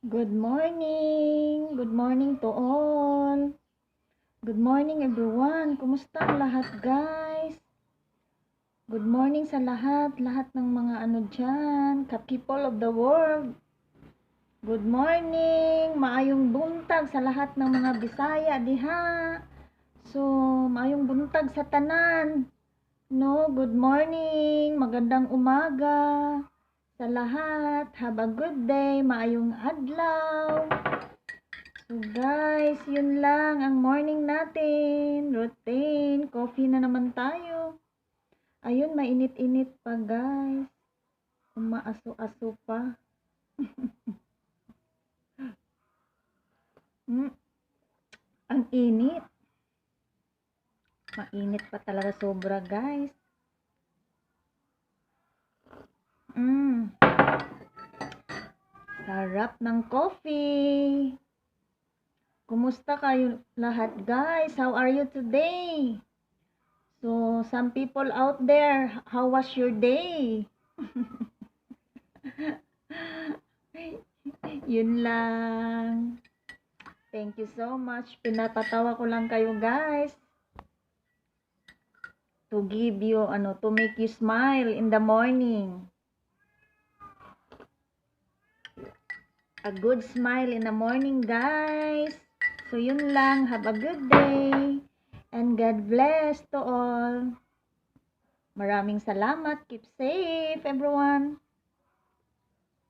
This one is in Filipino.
Good morning! Good morning to all! Good morning everyone! Kumusta ang lahat guys? Good morning sa lahat ng mga dyan, people of the world. Good morning! Maayong buntag sa lahat ng mga Bisaya diha. So, maayong buntag sa tanan. No, good morning! Magandang umaga sa lahat. Have a good day. Maayong adlaw. So guys, yun lang ang morning natin. Routine. Coffee na naman tayo. Ayun, mainit-init pa guys. Umaaso-aso pa. Ang init. Mainit pa talaga sobra guys. Sarap ng coffee. Kumusta kayo lahat guys? How are you today? So, some people out there, how was your day? Yun lang. Thank you so much. Pinapatawa ko lang kayo guys. To give you, to make you smile in the morning. A good smile in the morning guys. So yun lang. Have a good day. And God bless to all. Maraming salamat. Keep safe everyone.